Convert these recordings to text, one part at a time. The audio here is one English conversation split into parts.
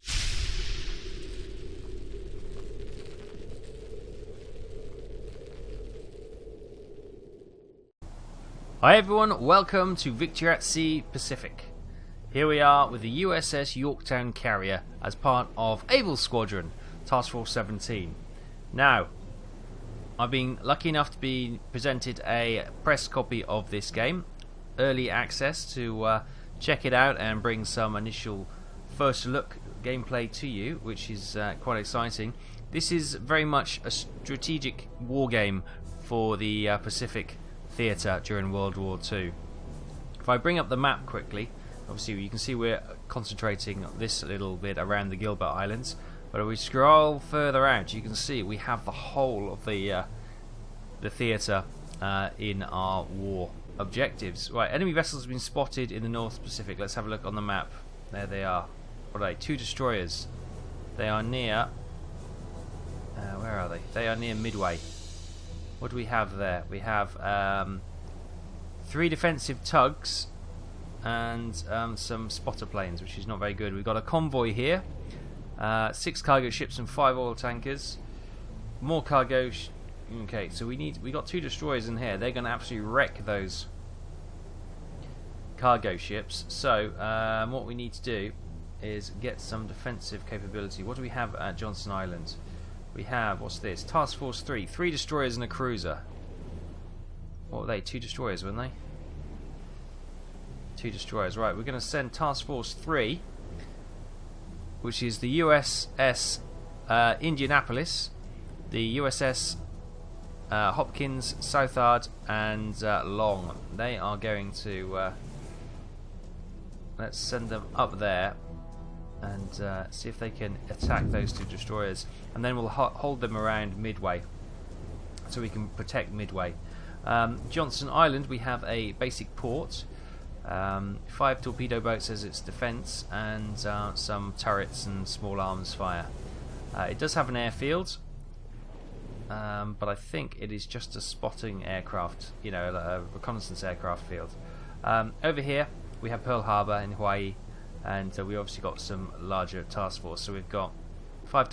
Hi everyone, welcome to Victory at Sea Pacific. Here we are with the USS Yorktown carrier as part of Able Squadron, Task Force 17. Now, I've been lucky enough to be presented a press copy of this game, early access to check it out and bring some initial first look gameplay to you, which is quite exciting. This is very much a strategic war game for the Pacific Theatre during World War II. If I bring up the map quickly, obviously you can see we're concentrating this little bit around the Gilbert Islands, but if we scroll further out you can see we have the whole of the theatre in our war objectives. Right, enemy vessels have been spotted in the North Pacific. Let's have a look on the map. There they are. What are they? 2 destroyers. They are near where are they? They are near Midway. What do we have there? We have 3 defensive tugs and some spotter planes, which is not very good. We've got a convoy here, 6 cargo ships and 5 oil tankers. More cargo. Okay, so we got 2 destroyers in here. They're going to absolutely wreck those cargo ships. So what we need to do is get some defensive capability. What do we have at Johnson Island? We have, what's this? Task Force 3. 3 destroyers and a cruiser. What were they? 2 destroyers, weren't they? 2 destroyers. Right, we're going to send Task Force 3, which is the USS Indianapolis, the USS Hopkins, Southard, and Long. They are going to... let's send them up there and see if they can attack those 2 destroyers, and then we'll hold them around Midway so we can protect Midway. Johnson Island, we have a basic port, 5 torpedo boats as its defence, and some turrets and small arms fire. It does have an airfield, but I think it is just a spotting aircraft, a reconnaissance aircraft field. Over here we have Pearl Harbor in Hawaii, and we obviously got some larger task force. So we've got 5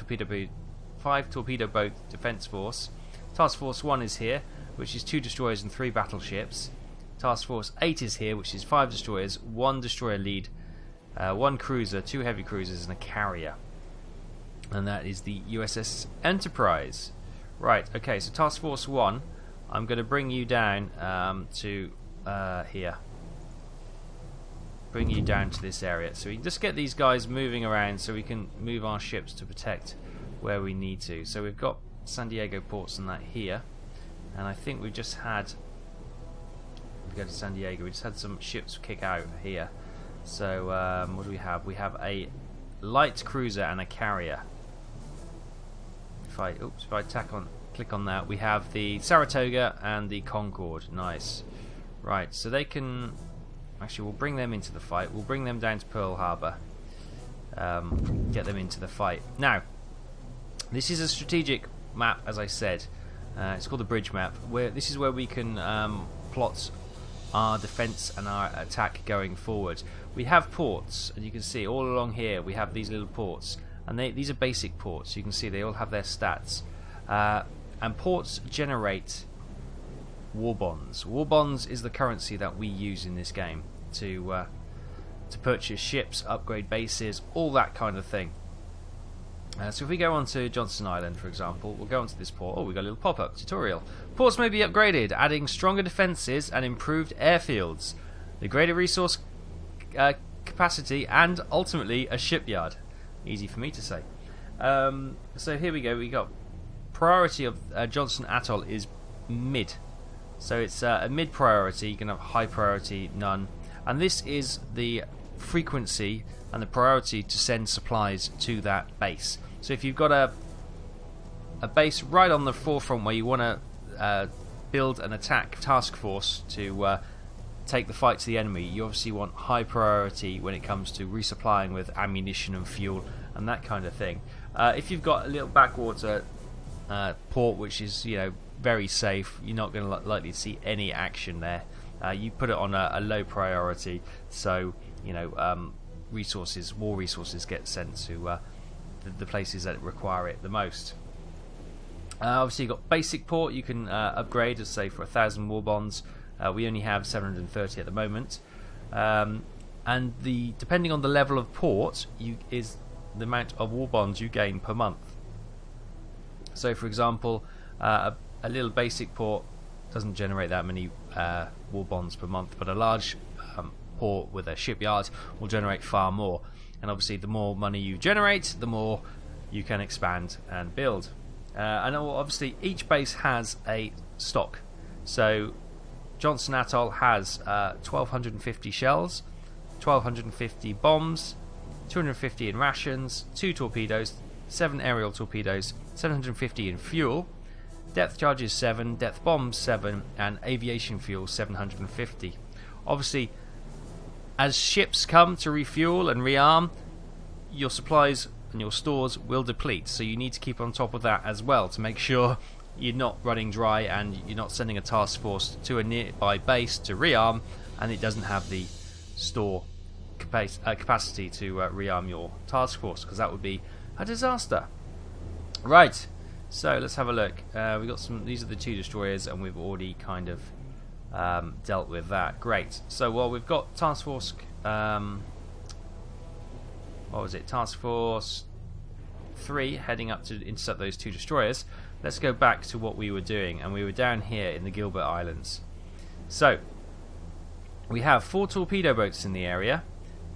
torpedo boat defence force. Task Force 1 is here, which is 2 destroyers and 3 battleships. Task Force 8 is here, which is 5 destroyers, 1 destroyer lead, 1 cruiser, 2 heavy cruisers, and a carrier. And that is the USS Enterprise. Right, okay, so Task Force 1, I'm going to bring you down to here. Bring you down to this area. So we can just get these guys moving around so we can move our ships to protect where we need to. So we've got San Diego ports and that here. And I think we've just had... we go to San Diego. We just had some ships kick out here. So what do we have? We have a light cruiser and a carrier. If I click on that, we have the Saratoga and the Concorde. Nice. Right, so they can... actually, we'll bring them into the fight. We'll bring them down to Pearl Harbor. Get them into the fight. Now, this is a strategic map, as I said. It's called the bridge map. This is where we can plot our defense and our attack going forward. We have ports, and you can see all along here we have these little ports, and these are basic ports. You can see they all have their stats, and ports generate war bonds. War bonds is the currency that we use in this game to purchase ships, upgrade bases, all that kind of thing. So if we go on to Johnson Island, for example, we'll go onto this port. Oh, we've got a little pop-up tutorial. Ports may be upgraded, adding stronger defences and improved airfields, the greater resource capacity, and ultimately a shipyard. Easy for me to say. So here we go. We got priority of Johnson Atoll is mid. So it's a mid priority. You can have high priority, none. And this is the frequency and the priority to send supplies to that base. So if you've got a base right on the forefront where you want to build an attack task force to take the fight to the enemy, you obviously want high priority when it comes to resupplying with ammunition and fuel and that kind of thing. If you've got a little backwater port which is very safe, you're not going to likely to see any action there. You put it on a low priority, so resources, war resources, get sent to the places that require it the most. Obviously, you've got basic port. You can upgrade, as say, for 1,000 war bonds. We only have 730 at the moment, and depending on the level of port, is the amount of war bonds you gain per month. So, for example, a little basic port doesn't generate that many war bonds per month, but a large port with a shipyard will generate far more. And obviously, the more money you generate, the more you can expand and build. And obviously, each base has a stock. So, Johnson Atoll has 1,250 shells, 1,250 bombs, 250 in rations, 2 torpedoes, 7 aerial torpedoes, 750 in fuel, depth charges 7, depth bombs 7, and aviation fuel 750. Obviously, as ships come to refuel and rearm, your supplies and your stores will deplete, so you need to keep on top of that as well to make sure you're not running dry and you're not sending a task force to a nearby base to rearm and it doesn't have the store capacity to rearm your task force, because that would be a disaster. Right, so let's have a look. We've got these are the 2 destroyers, and we've already kind of dealt with that. Great. So, well, we've got task force. What was it? Task force 3 heading up to intercept those 2 destroyers. Let's go back to what we were doing, and we were down here in the Gilbert Islands. So, we have 4 torpedo boats in the area,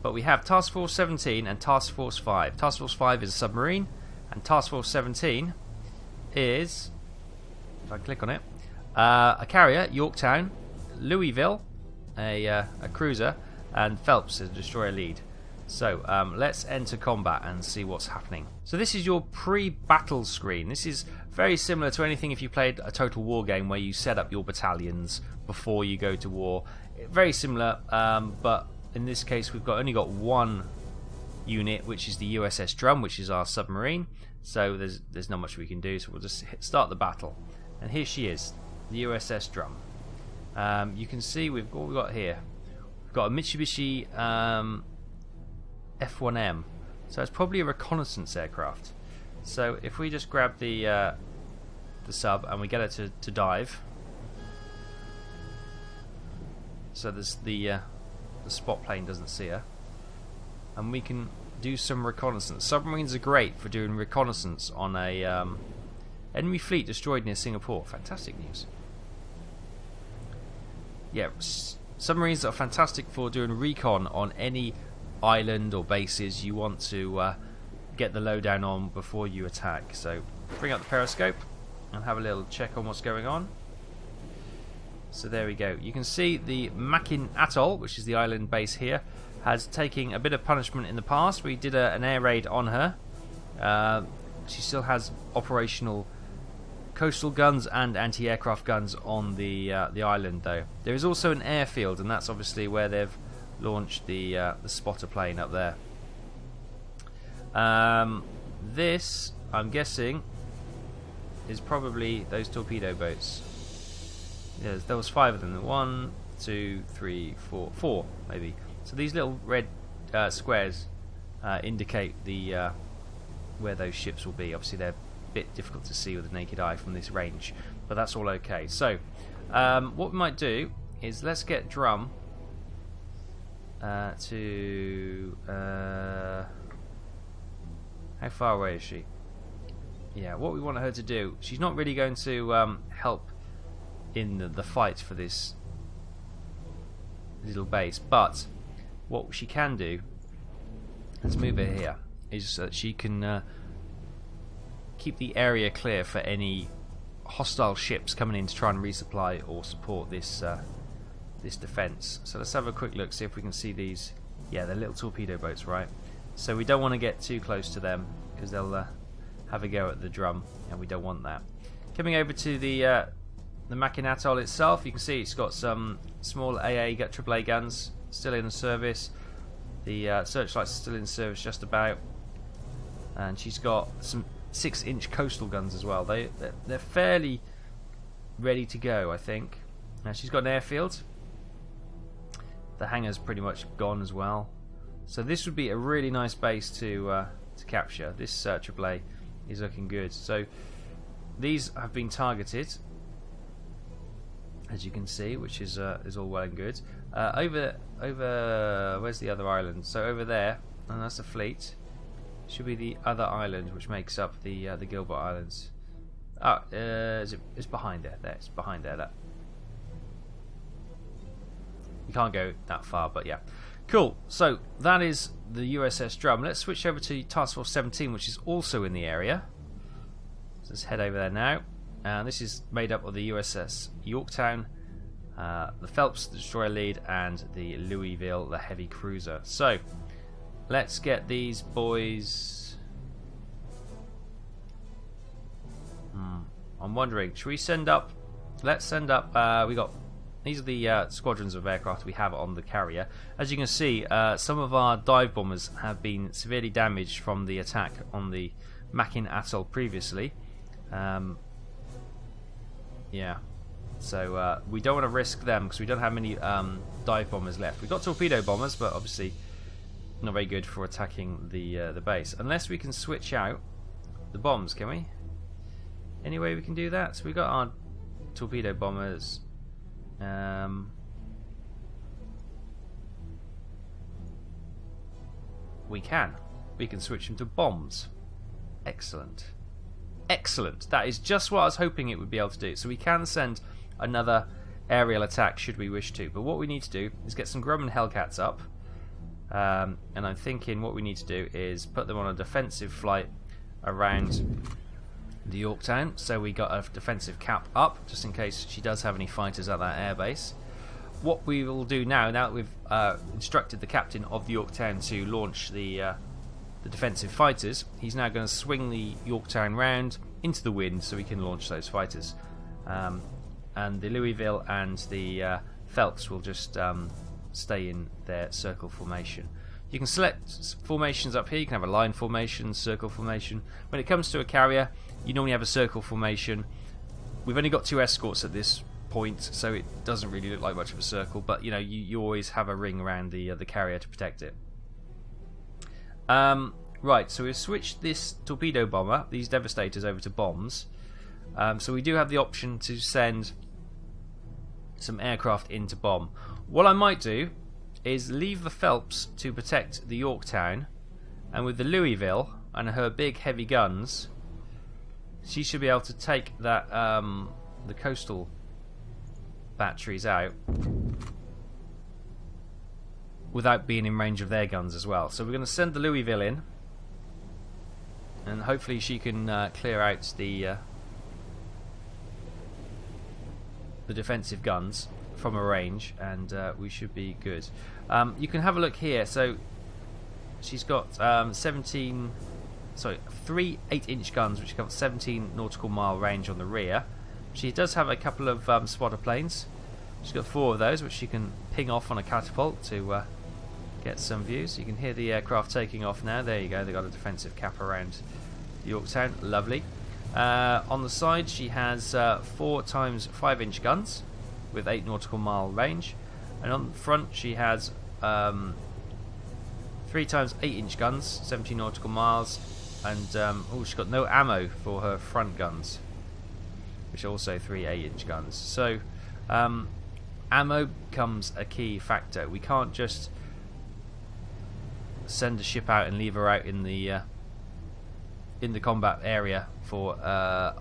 but we have Task Force 17 and Task Force 5. Task Force 5 is a submarine, and Task Force 17 is, if I click on it, a carrier, Yorktown, Louisville, a cruiser, and Phelps, a destroyer lead. So let's enter combat and see what's happening. So this is your pre-battle screen. This is very similar to anything if you played a Total War game where you set up your battalions before you go to war. Very similar, but in this case we've only got one unit, which is the USS Drum, which is our submarine. So there's not much we can do, so we'll just start the battle. And here she is, the USS Drum. You can see what we've got here. We've got a Mitsubishi F1M, so it's probably a reconnaissance aircraft. So if we just grab the sub and we get it to dive, so there's the spot plane doesn't see her, and we can do some reconnaissance. Submarines are great for doing reconnaissance on a enemy fleet destroyed near Singapore. Fantastic news. Yeah, submarines are fantastic for doing recon on any island or bases you want to get the lowdown on before you attack. So bring up the periscope and have a little check on what's going on. So there we go. You can see the Makin Atoll, which is the island base here, has taken a bit of punishment in the past. We did an air raid on her. She still has operational coastal guns and anti-aircraft guns on the island, though. There is also an airfield, and that's obviously where they've launched the spotter plane up there. This, I'm guessing, is probably those torpedo boats. Yes, there was 5 of them. 1, 2, 3, 4 maybe. So these little red squares indicate the where those ships will be. Obviously, they're a bit difficult to see with the naked eye from this range, but that's all okay. So, what we might do is let's get Drum to how far away is she? Yeah, what we want her to do, she's not really going to help in the fight for this little base, but what she can do, let's move her here, is that she can keep the area clear for any hostile ships coming in to try and resupply or support this this defense. So let's have a quick look, see if we can see these. Yeah, they're little torpedo boats, right? So we don't want to get too close to them because they'll have a go at the Drum, and we don't want that. Coming over to the Makin Atoll itself, you can see it's got some small AAA guns still in service. The searchlights are still in service just about, and she's got some 6-inch coastal guns as well. They're fairly ready to go, I think. Now she's got an airfield. The hangar's pretty much gone as well. So this would be a really nice base to capture. This AAA is looking good. So these have been targeted, as you can see, which is all well and good. Over where's the other island? So over there, and that's the fleet. Should be the other island, which makes up the Gilbert Islands. It's behind there. There, it's behind there. That you can't go that far, but yeah, cool. So that is the USS Drum. Let's switch over to Task Force 17, which is also in the area. So let's head over there now. This is made up of the USS Yorktown, the Phelps, the destroyer lead, and the Louisville, the heavy cruiser. So let's get these boys. I'm wondering, should we send up? Let's send up. We got these are the squadrons of aircraft we have on the carrier. As you can see, some of our dive bombers have been severely damaged from the attack on the Makin Atoll previously. Yeah, so we don't want to risk them because we don't have many dive bombers left. We've got torpedo bombers, but obviously not very good for attacking the base. Unless we can switch out the bombs, can we? Any way we can do that? So we've got our torpedo bombers. We can switch them to bombs. Excellent. Excellent. That is just what I was hoping it would be able to do. So we can send another aerial attack should we wish to. But what we need to do is get some Grumman Hellcats up. And I'm thinking what we need to do is put them on a defensive flight around the Yorktown. So we got a defensive cap up just in case she does have any fighters at that airbase. What we will do now that we've instructed the captain of the Yorktown to launch the defensive fighters, he's now going to swing the Yorktown round into the wind so we can launch those fighters. And the Louisville and the Phelps will just stay in their circle formation. You can select formations up here. You can have a line formation, circle formation. When it comes to a carrier, you normally have a circle formation. We've only got 2 escorts at this point, so it doesn't really look like much of a circle, but you always have a ring around the carrier to protect it. Right, so we've switched this torpedo bomber, these devastators, over to bombs. So we do have the option to send some aircraft into bomb. What I might do is leave the Phelps to protect the Yorktown, and with the Louisville and her big heavy guns, she should be able to take that the coastal batteries out without being in range of their guns as well. So we're going to send the Louisville in, and hopefully she can clear out the defensive guns from a range, and we should be good. You can have a look here. So she's got 3 8-inch guns, which have got 17 nautical mile range on the rear. She does have a couple of spotter planes. She's got 4 of those, which she can ping off on a catapult to get some views. You can hear the aircraft taking off now. There you go. They've got a defensive cap around Yorktown. Lovely. On the side, she has 4 times 5-inch guns with 8 nautical mile range, and on the front she has 3 times 8-inch guns, 17 nautical miles, and she's got no ammo for her front guns, which are also 3 8-inch guns. So ammo becomes a key factor. We can't just send a ship out and leave her out in the combat area for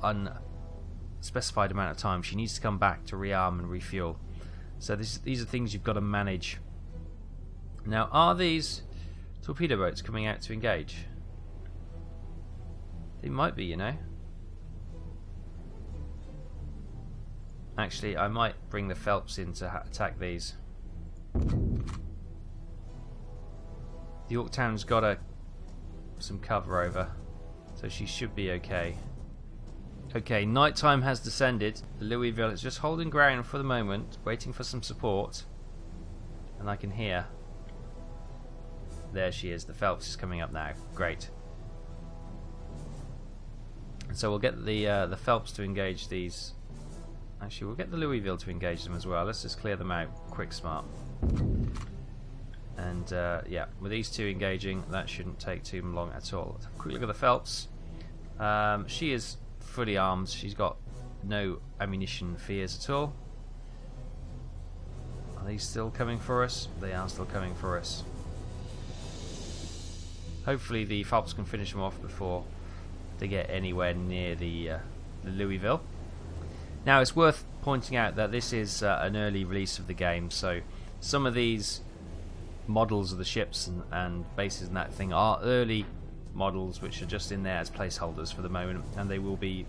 unspecified amount of time. She needs to come back to rearm and refuel. So these are things you've got to manage. Now, are these torpedo boats coming out to engage? They might be, Actually, I might bring the Phelps in to attack these. The Yorktown's got some cover over, so she should be okay. Okay, nighttime has descended. The Louisville is just holding ground for the moment, waiting for some support. And I can hear. There she is. The Phelps is coming up now. Great. And so we'll get the Phelps to engage these. Actually, we'll get the Louisville to engage them as well. Let's just clear them out quick, smart. And yeah, with these two engaging, that shouldn't take too long at all. Let's have a quick look at the Phelps. She is fully armed. She's got no ammunition fears at all. Are they still coming for us? They are still coming for us. Hopefully the Phelps can finish them off before they get anywhere near the Louisville. Now it's worth pointing out that this is an early release of the game, so some of these models of the ships and bases and that thing are early models which are just in there as placeholders for the moment, and they will be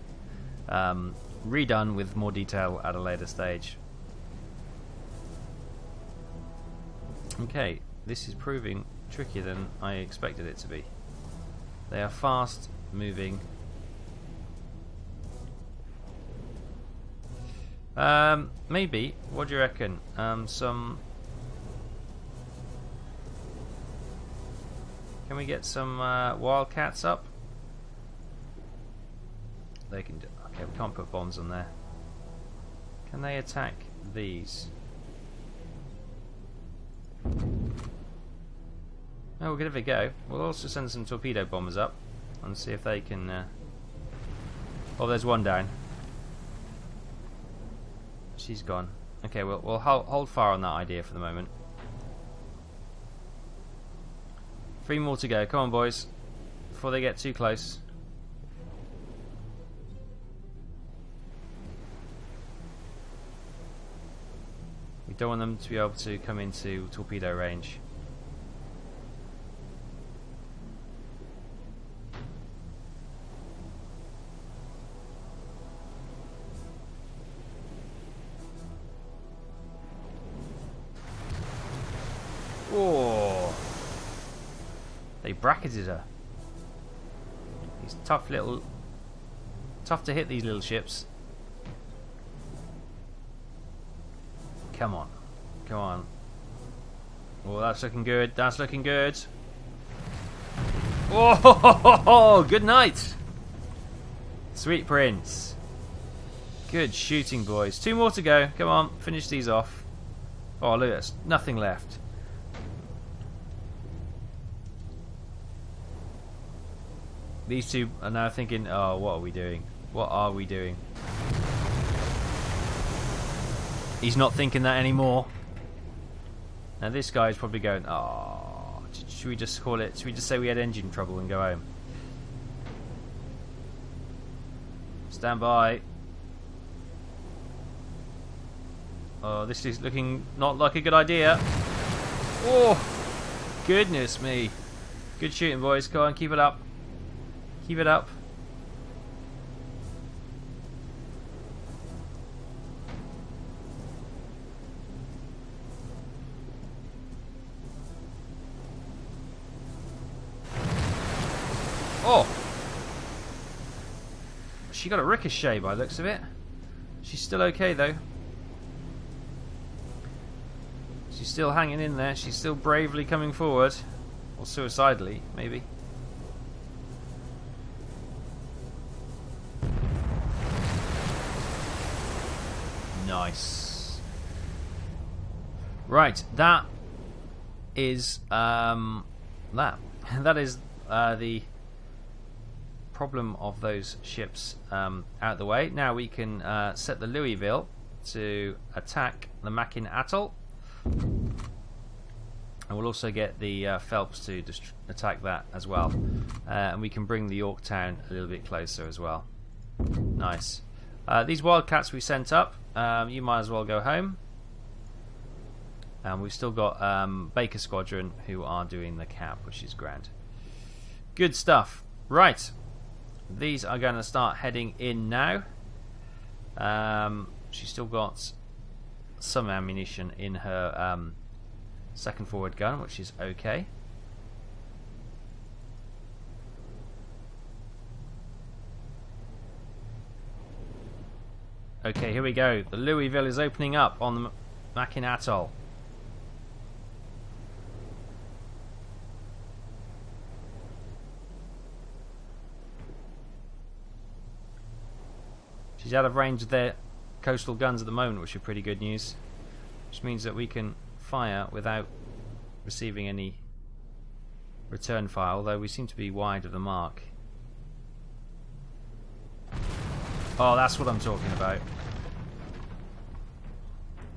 redone with more detail at a later stage. Okay, this is proving trickier than I expected it to be. They are fast moving. Maybe, what do you reckon? Can we get some wildcats up? They can do. Okay, we can't put bombs on there. Can they attack these? Oh, we'll give it a go. We'll also send some torpedo bombers up and see if they can. Oh, there's one down. She's gone. Okay, we'll hold fire on that idea for the moment. 3 more to go. Come on, boys, before they get too close. We don't want them to be able to come into torpedo range. Oh, they bracketed her. These tough to hit these little ships. Come on, come on. Oh, that's looking good. That's looking good. Oh, good night. Sweet prince. Good shooting, boys. 2 more to go. Come on, finish these off. Oh, look, there's nothing left. These two are now thinking, oh, what are we doing? What are we doing? He's not thinking that anymore. Now this guy is probably going, oh, should we just call it, should we just say we had engine trouble and go home? Stand by. Oh, this is looking not like a good idea. Oh, goodness me. Good shooting, boys. Go on, keep it up. Keep it up. Oh! She got a ricochet by the looks of it. She's still okay though. She's still hanging in there. She's still bravely coming forward. Or suicidally, maybe. Nice. Right, that is that is the problem of those ships out of the way. Now we can set the Louisville to attack the Makin Atoll, and we'll also get the Phelps to attack that as well, and we can bring the Yorktown a little bit closer as well. Nice. These wildcats we sent up, you might as well go home. And we've still got Baker Squadron who are doing the cap, which is grand. Good stuff. Right, these are going to start heading in now. She's still got some ammunition in her second forward gun, which is okay. Okay, here we go. The Louisville is opening up on the Makin Atoll. She's out of range of their coastal guns at the moment, which is pretty good news. Which means that we can fire without receiving any return fire, although we seem to be wide of the mark. Oh, that's what I'm talking about.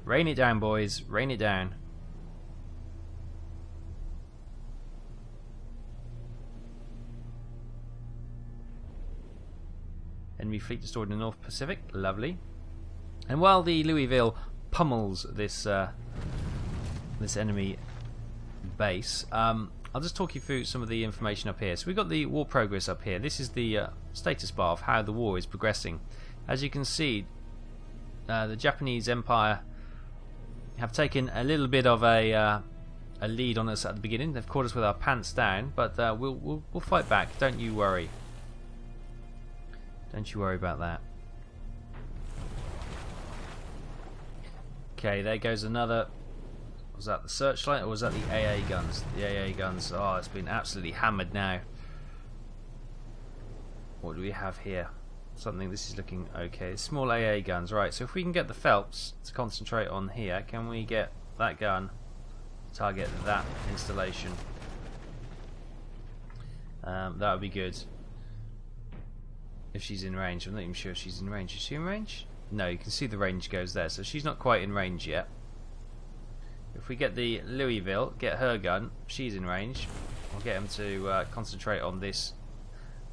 Rain it down, boys. Rain it down. Enemy fleet destroyed in the North Pacific. Lovely. And while the Louisville pummels this this enemy base, I'll just talk you through some of the information up here. So we've got the war progress up here. This is the status bar of how the war is progressing. As you can see, the Japanese Empire have taken a little bit of a lead on us at the beginning. They've caught us with our pants down, but we'll fight back. Don't you worry. Don't you worry about that. Okay, there goes another. Was that the searchlight or was that the AA guns? The AA guns. Oh, it's been absolutely hammered now. What do we have here? Something. This is looking okay. Small AA guns. Right, so if we can get the Phelps to concentrate on here, can we get that gun to target that installation? That would be good. If she's in range. I'm not even sure if she's in range. Is she in range? No, you can see the range goes there, so she's not quite in range yet. If we get the Louisville, get her gun, she's in range. We'll get him to concentrate on this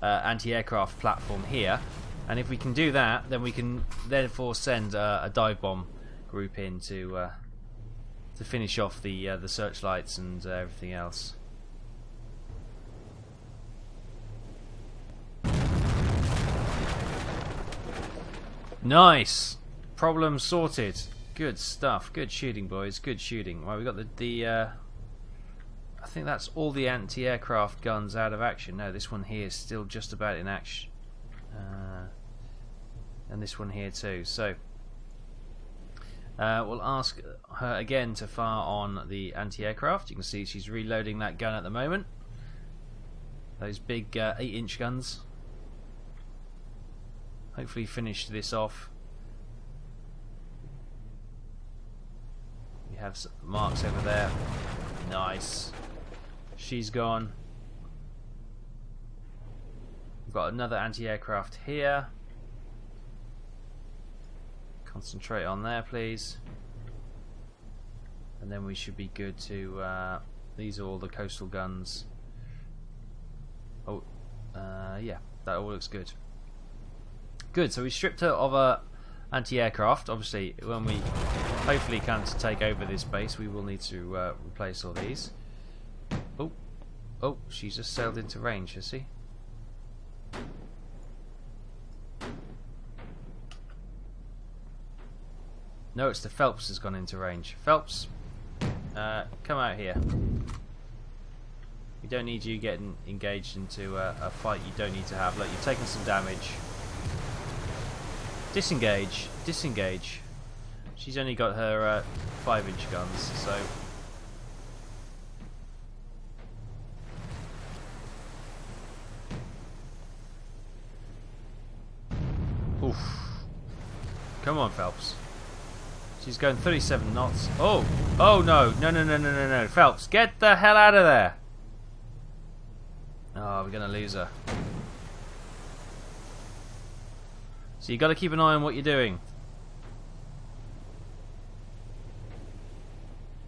anti-aircraft platform here. And if we can do that, then we can therefore send a dive bomb group in to finish off the searchlights and everything else. Nice! Problem sorted. Good stuff. Good shooting, boys. Good shooting. Well, we got the I think that's all the anti-aircraft guns out of action. No, this one here is still just about in action. And this one here too. So we'll ask her again to fire on the anti-aircraft. You can see she's reloading that gun at the moment. Those big 8-inch guns. Hopefully finish this off. We have some marks over there. Nice. She's gone. We've got another anti-aircraft here. Concentrate on there, please. And then we should be good to... these are all the coastal guns. Oh, yeah, that all looks good. Good, so we stripped her of her anti-aircraft. Obviously, when we hopefully come to take over this base, we will need to replace all these. Oh, she's just sailed into range, has she? No, it's the Phelps has gone into range. Phelps, come out here. We don't need you getting engaged into a fight you don't need to have. Look, you've taken some damage. Disengage. Disengage. She's only got her 5-inch guns, so... Oof. Come on, Phelps. She's going 37 knots. Oh! Oh, no. No. Phelps, get the hell out of there! Oh, we're going to lose her. So you got to keep an eye on what you're doing.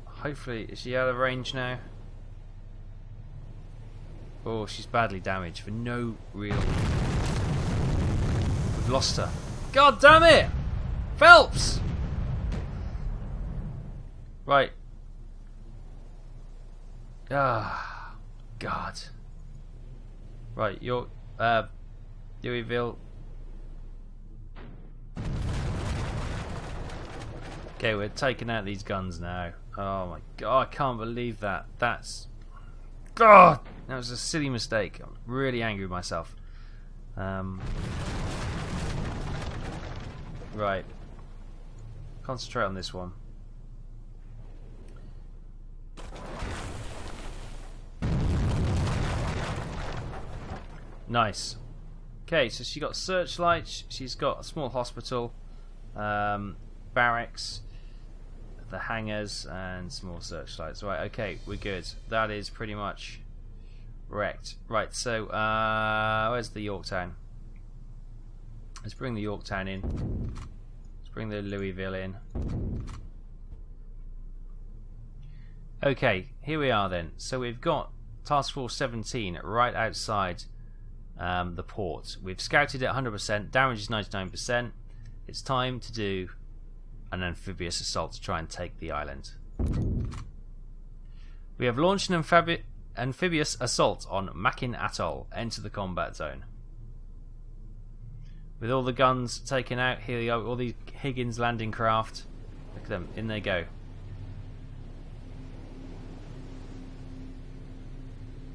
Hopefully, is she out of range now? Oh, she's badly damaged for no real... We've lost her. God damn it! Phelps! Right. Ah, God. Right, you're Louisville. Okay, we're taking out these guns now. Oh my God, I can't believe that. That's... God! That was a silly mistake. I'm really angry with myself. Right. Concentrate on this one. Nice. Okay, so she got searchlights. She's got a small hospital, barracks. the hangars and some more searchlights. Right, okay, we're good. That is pretty much wrecked. Right, so where's the Yorktown? Let's bring the Yorktown in. Let's bring the Louisville in. Okay, here we are then. So we've got Task Force 17 right outside the port. We've scouted it 100%, damage is 99%. It's time to do an amphibious assault to try and take the island. We have launched an amphibious assault on Makin Atoll. Enter the combat zone. With all the guns taken out, here we go, all these Higgins landing craft. Look at them, in they go.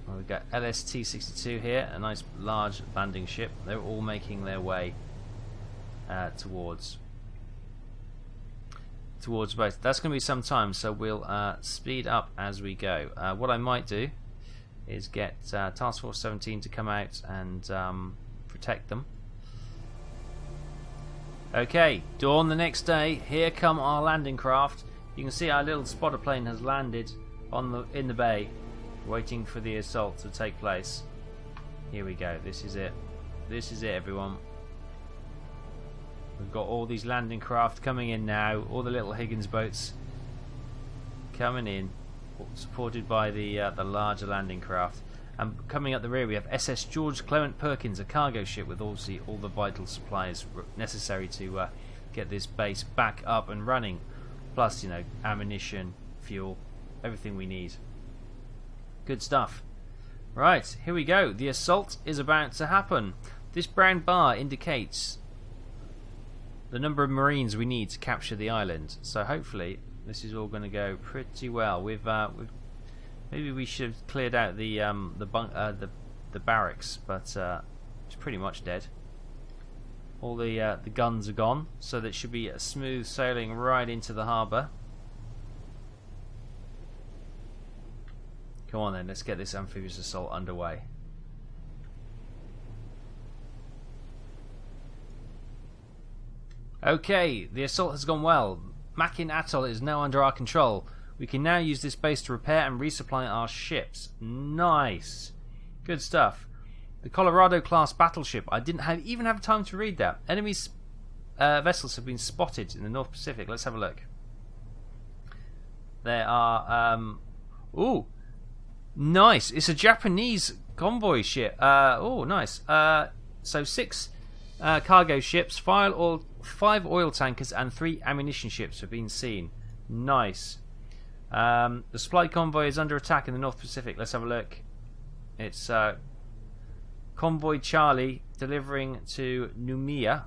Well, we've got LST-62 here, a nice large landing ship. They're all making their way towards base. That's going to be some time, so we'll speed up as we go. What I might do is get Task Force 17 to come out and protect them. Okay, dawn the next day. Here come our landing craft. You can see our little spotter plane has landed in the bay, waiting for the assault to take place. Here we go. This is it. This is it, everyone. We've got all these landing craft coming in now. All the little Higgins boats coming in, supported by the larger landing craft. And coming up the rear, we have SS George Clement Perkins, a cargo ship with obviously all the vital supplies necessary to get this base back up and running. Plus, you know, ammunition, fuel, everything we need. Good stuff. Right, here we go. The assault is about to happen. This brown bar indicates the number of Marines we need to capture the island. So hopefully this is all going to go pretty well. We've maybe we should have cleared out the barracks, but it's pretty much dead. All the guns are gone, so that should be a smooth sailing right into the harbour. Come on then, let's get this amphibious assault underway. Okay, the assault has gone well. Makin Atoll is now under our control. We can now use this base to repair and resupply our ships. Nice. Good stuff. The Colorado class battleship. I didn't even have time to read that. Enemy vessels have been spotted in the North Pacific. Let's have a look. There are... ooh. Nice. It's a Japanese convoy ship. Oh, nice. So 6 cargo ships, 5 oil tankers, and 3 ammunition ships have been seen. Nice. The supply convoy is under attack in the North Pacific. Let's have a look. It's Convoy Charlie delivering to Noumea.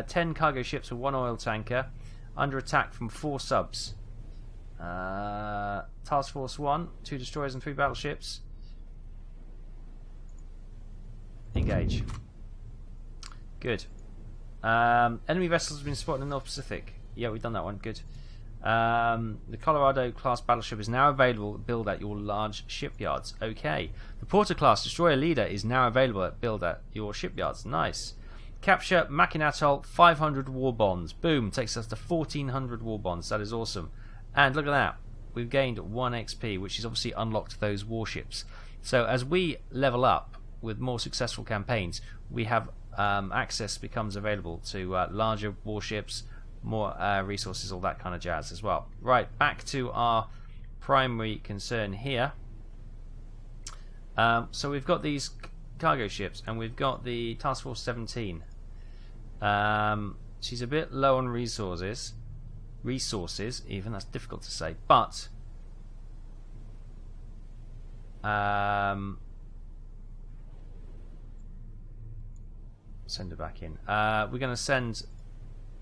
10 cargo ships and 1 oil tanker under attack from 4 subs. Task Force 1, 2 destroyers and 3 battleships. Engage. Good. Enemy vessels have been spotted in the North Pacific. Yeah, we've done that one. Good. The Colorado class battleship is now available to build at your large shipyards. Okay. The Porter class destroyer leader is now available to build at your shipyards. Nice. Capture Makin Atoll, 500 war bonds. Boom. Takes us to 1400 war bonds. That is awesome. And look at that. We've gained 1 XP, which is obviously unlocked those warships. So as we level up with more successful campaigns, we have access becomes available to larger warships, more resources, all that kind of jazz as well. Right, back to our primary concern here. So we've got these cargo ships, and we've got the Task Force 17. She's a bit low on resources even, that's difficult to say, but send her back in. We're going to send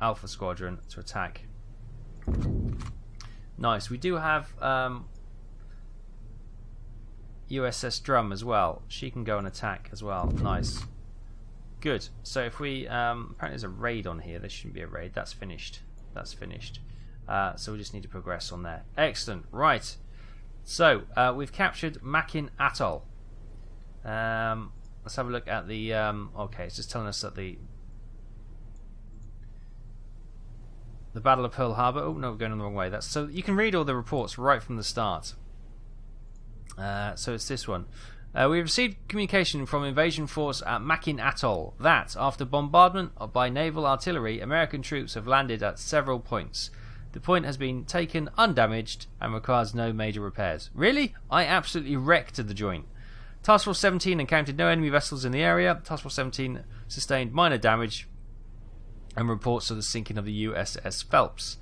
Alpha Squadron to attack. Nice. We do have USS Drum as well. She can go and attack as well. Nice. Good. So if we apparently there's a raid on here. There shouldn't be a raid. That's finished. That's finished. So we just need to progress on there. Excellent. Right. So we've captured Makin Atoll. Let's have a look at the. Okay, it's just telling us that the the Battle of Pearl Harbor. Oh no, we're going on the wrong way. That's so you can read all the reports right from the start. So it's this one. We received communication from invasion force at Makin Atoll that, after bombardment by naval artillery, American troops have landed at several points. The point has been taken undamaged and requires no major repairs. Really? I absolutely wrecked the joint. Task Force 17 encountered no enemy vessels in the area. Task Force 17 sustained minor damage and reports of the sinking of the USS Phelps.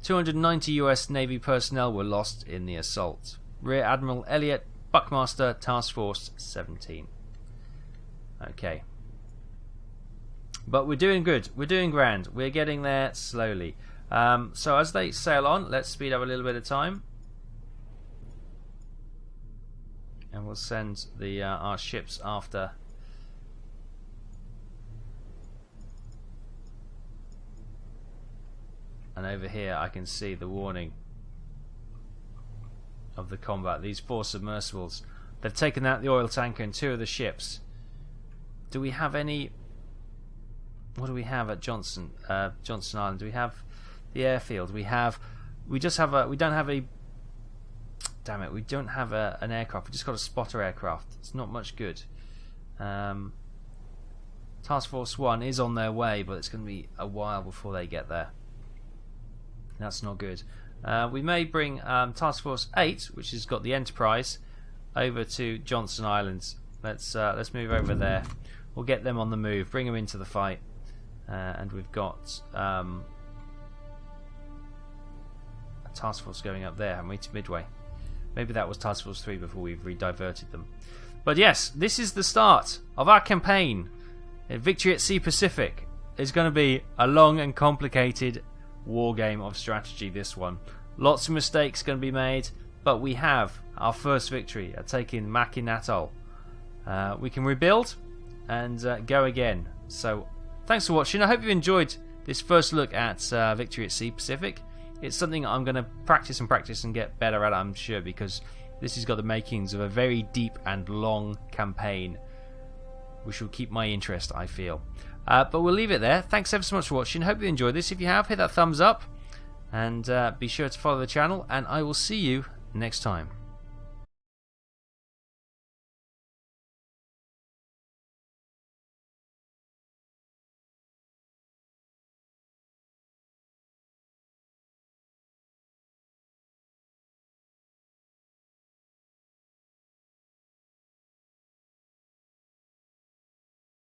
290 US Navy personnel were lost in the assault. Rear Admiral Elliott, Buckmaster, Task Force 17. Okay. But we're doing good. We're doing grand. We're getting there slowly. So as they sail on, let's speed up a little bit of time. And we'll send the our ships after. And over here I can see the warning of the combat. These 4 submersibles. They've taken out the oil tanker and 2 of the ships. Do we have any... What do we have at Johnston Island? Do we have the airfield? We don't have a... Damn it, we don't have an aircraft. We just got a spotter aircraft. It's not much good. Task Force 1 is on their way, but it's going to be a while before they get there. That's not good. We may bring Task Force 8, which has got the Enterprise, over to Johnston Island. Let's move over there. We'll get them on the move, bring them into the fight, and we've got a Task Force going up there, haven't we, to Midway? Maybe that was Task Force 3 before we've rediverted them. But yes, this is the start of our campaign. Victory at Sea Pacific is going to be a long and complicated war game of strategy, this one. Lots of mistakes going to be made, but we have our first victory at taking Makin Atoll. We can rebuild and go again. So thanks for watching. I hope you enjoyed this first look at Victory at Sea Pacific. It's something I'm going to practice and get better at, I'm sure, because this has got the makings of a very deep and long campaign, which will keep my interest, I feel. But we'll leave it there. Thanks ever so much for watching. Hope you enjoyed this. If you have, hit that thumbs up, and be sure to follow the channel, and I will see you next time.